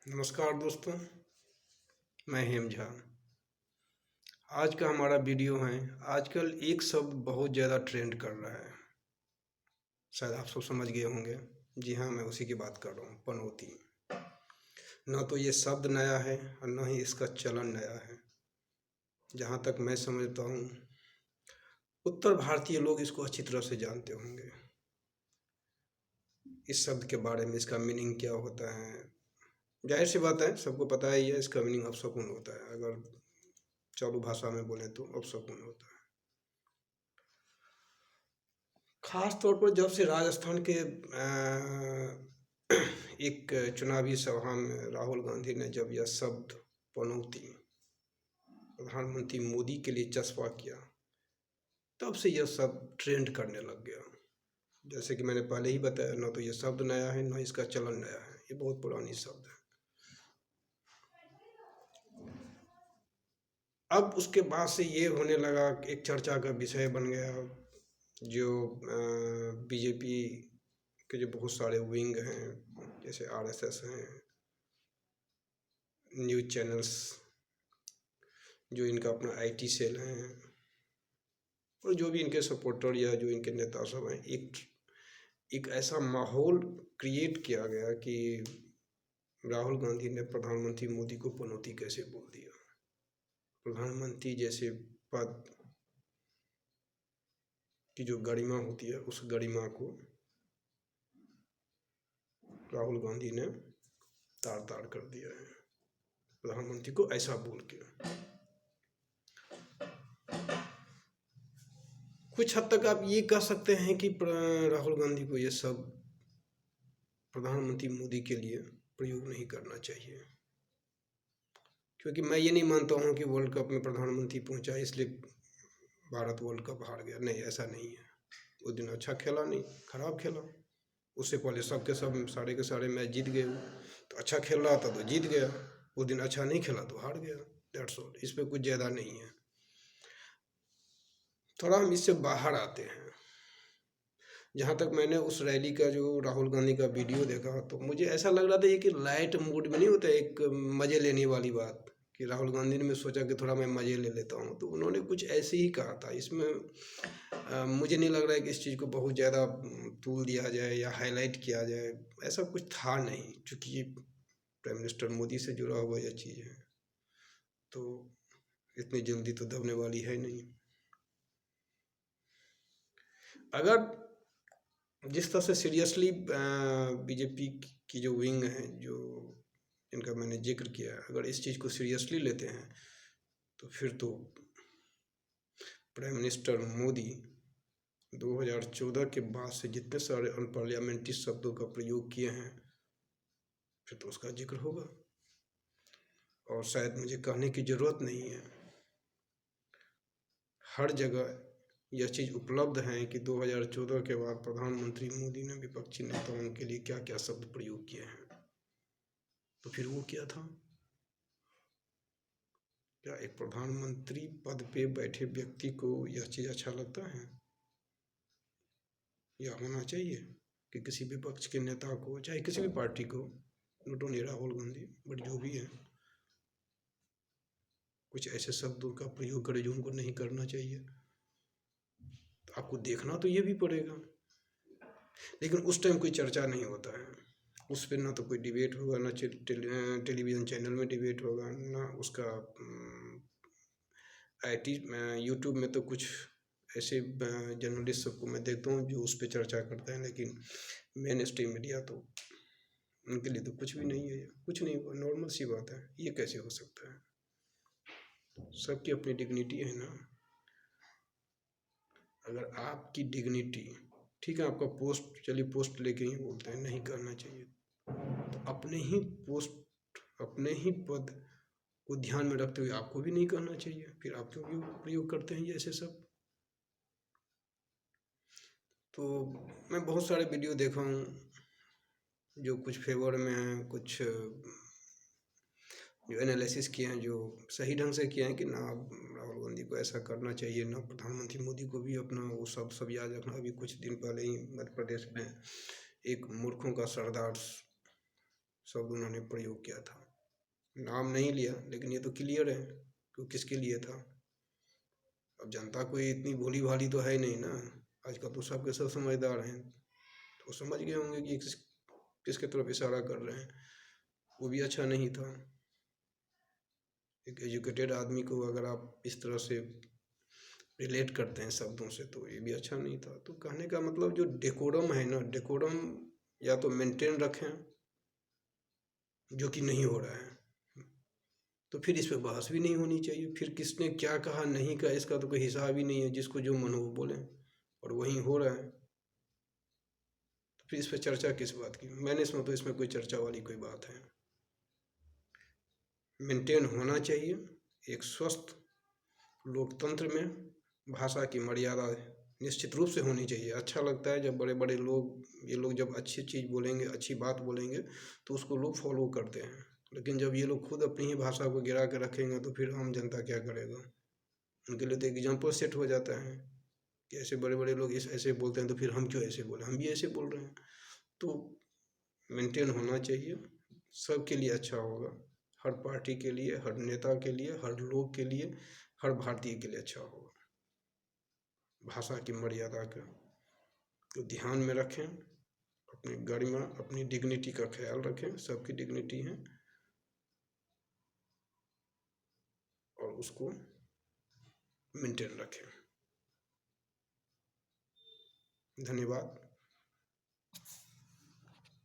नमस्कार दोस्तों, मैं हेम झा। आज का हमारा वीडियो है। आजकल एक शब्द बहुत ज़्यादा ट्रेंड कर रहा है, शायद आप सब समझ गए होंगे। जी हाँ, मैं उसी की बात कर रहा हूँ, पनौती। न तो ये शब्द नया है और न ही इसका चलन नया है। जहाँ तक मैं समझता हूँ, उत्तर भारतीय लोग इसको अच्छी तरह से जानते होंगे। इस शब्द के बारे में, इसका मीनिंग क्या होता है। जाहिर सी बात है, सबको पता ही है। इसका मीनिंग अपशकुन होता है। अगर चालू भाषा में बोले तो अपशकुन होता है। खास तौर पर जब से राजस्थान के एक चुनावी सभा में राहुल गांधी ने जब यह शब्द पनौती प्रधानमंत्री मोदी के लिए चस्पा किया, तब से यह सब ट्रेंड करने लग गया। जैसे कि मैंने पहले ही बताया, न तो यह शब्द नया है, न इसका चलन नया है। ये बहुत पुरानी शब्द है। अब उसके बाद से ये होने लगा, एक चर्चा का विषय बन गया। जो बीजेपी के जो बहुत सारे विंग हैं, जैसे आरएसएस हैं, न्यूज़ चैनल्स, जो इनका अपना आईटी सेल हैं, और जो भी इनके सपोर्टर या जो इनके नेता सब हैं, एक ऐसा माहौल क्रिएट किया गया कि राहुल गांधी ने प्रधानमंत्री मोदी को पनौती कैसे बोल दिया। प्रधानमंत्री जैसे पद की जो गरिमा होती है, उस गरिमा को राहुल गांधी ने तार तार कर दिया है, प्रधानमंत्री को ऐसा बोल के। कुछ हद तक आप ये कह सकते हैं कि राहुल गांधी को ये सब प्रधानमंत्री मोदी के लिए प्रयोग नहीं करना चाहिए, क्योंकि मैं ये नहीं मानता हूँ कि वर्ल्ड कप में प्रधानमंत्री पहुँचा इसलिए भारत वर्ल्ड कप हार गया। नहीं, ऐसा नहीं है। उस दिन अच्छा खेला नहीं, खराब खेला। उससे पहले सब के सब सारे के सारे मैच जीत गए। तो अच्छा खेल रहा था तो जीत गया, उस दिन अच्छा नहीं खेला तो हार गया। That's all. इस पर कुछ ज़्यादा नहीं है। थोड़ा हम इससे बाहर आते हैं। जहाँ तक मैंने उस रैली का, जो राहुल गांधी का वीडियो देखा, तो मुझे ऐसा लग रहा था ये कि लाइट मूड में नहीं होता, एक मज़े लेने वाली बात, कि राहुल गांधी ने मैं सोचा कि थोड़ा मैं मज़े ले लेता हूँ, तो उन्होंने कुछ ऐसे ही कहा था। इसमें मुझे नहीं लग रहा है कि इस चीज़ को बहुत ज़्यादा तूल दिया जाए या हाईलाइट किया जाए। ऐसा कुछ था नहीं, क्योंकि प्राइम मिनिस्टर मोदी से जुड़ा हुआ यह चीज़ है, तो इतनी जल्दी तो दबने वाली है नहीं। अगर जिस तरह से सीरियसली बीजेपी की जो विंग है, जो इनका मैंने जिक्र किया, अगर इस चीज़ को सीरियसली लेते हैं, तो फिर तो प्राइम मिनिस्टर मोदी 2014 के बाद से जितने सारे अनपार्लियामेंट्री शब्दों का प्रयोग किए हैं, फिर तो उसका जिक्र होगा। और शायद मुझे कहने की ज़रूरत नहीं है, हर जगह यह चीज़ उपलब्ध है कि 2014 के बाद प्रधानमंत्री मोदी ने विपक्षी नेताओं के लिए क्या क्या शब्द प्रयोग किए हैं। तो फिर वो क्या था? क्या एक प्रधानमंत्री पद पे बैठे व्यक्ति को यह चीज़ अच्छा लगता है? या होना चाहिए कि किसी विपक्ष के नेता को, चाहे किसी भी पार्टी को, not only Rahul Gandhi but जो भी है, कुछ ऐसे शब्दों का प्रयोग करे जो उनको नहीं करना चाहिए? तो आपको देखना तो ये भी पड़ेगा। लेकिन उस टाइम कोई चर्चा नहीं होता है, उस पर ना तो कोई डिबेट होगा, ना टेलीविज़न चैनल में डिबेट होगा, ना उसका आईटी यूट्यूब में तो कुछ ऐसे जर्नलिस्ट सबको मैं देखता हूँ जो उस पर चर्चा करते हैं, लेकिन मेन स्ट्रीम मीडिया तो उनके लिए तो कुछ भी नहीं है। कुछ नहीं हुआ, नॉर्मल सी बात है। ये कैसे हो सकता है? सबकी अपनी डिग्निटी है ना। अगर आपकी डिग्निटी, ठीक है, आपका पोस्ट, चलिए पोस्ट लेके ही बोलते हैं, नहीं करना चाहिए, तो अपने ही पोस्ट, अपने ही पद को ध्यान में रखते हुए आपको भी नहीं करना चाहिए। फिर आप क्यों प्रयोग करते हैं ये ऐसे सब? तो मैं बहुत सारे वीडियो देखा हूँ, जो कुछ फेवर में हैं, कुछ जो एनालिसिस किए हैं, जो सही ढंग से किए हैं कि ना राहुल गांधी को ऐसा करना चाहिए, ना प्रधानमंत्री मोदी को भी अपना वो सब याद रखना। अभी कुछ दिन पहले ही मध्य प्रदेश में एक मूर्खों का सरदार शब्द उन्होंने प्रयोग किया था। नाम नहीं लिया, लेकिन ये तो क्लियर है कि किसके लिए था। अब जनता कोई इतनी भोली भाली तो है नहीं ना, आजकल तो सबके सब समझदार हैं, तो समझ गए होंगे कि किसके तरफ इशारा कर रहे हैं। वो भी अच्छा नहीं था। एक एजुकेटेड आदमी को अगर आप इस तरह से रिलेट करते हैं शब्दों से, तो ये भी अच्छा नहीं था। तो कहने का मतलब जो डेकोरम है ना, डेकोरम या तो मेंटेन रखें, जो कि नहीं हो रहा है। तो फिर इस पे बहस भी नहीं होनी चाहिए। फिर किसने क्या कहा नहीं कहा इसका तो कोई हिसाब ही नहीं है, जिसको जो मन हो वो बोलें, और वही हो रहा है। तो फिर इस पे चर्चा किस बात की? मैंने इसमें तो इसमें कोई चर्चा वाली कोई बात है। मेंटेन होना चाहिए। एक स्वस्थ लोकतंत्र में भाषा की मर्यादा निश्चित रूप से होनी चाहिए। अच्छा लगता है जब बड़े बड़े लोग, ये लोग जब अच्छी चीज़ बोलेंगे, अच्छी बात बोलेंगे, तो उसको लोग फॉलो करते हैं। लेकिन जब ये लोग खुद अपनी ही भाषा को गिरा के रखेंगे, तो फिर आम जनता क्या करेगा? उनके लिए तो एग्जाम्पल सेट हो जाता है कि ऐसे बड़े बड़े लोग ऐसे बोलते हैं, तो फिर हम क्यों ऐसे बोलें, हम भी ऐसे बोल रहे हैं। तो मेंटेन होना चाहिए, सबके लिए अच्छा होगा। हर पार्टी के लिए, हर नेता के लिए, हर लोग के लिए, हर भारतीय के लिए अच्छा होगा। भाषा की मर्यादा का तो ध्यान में रखें, अपनी गरिमा, अपनी डिग्निटी का ख्याल रखें। सबकी डिग्निटी है, और उसको मेंटेन रखें। धन्यवाद।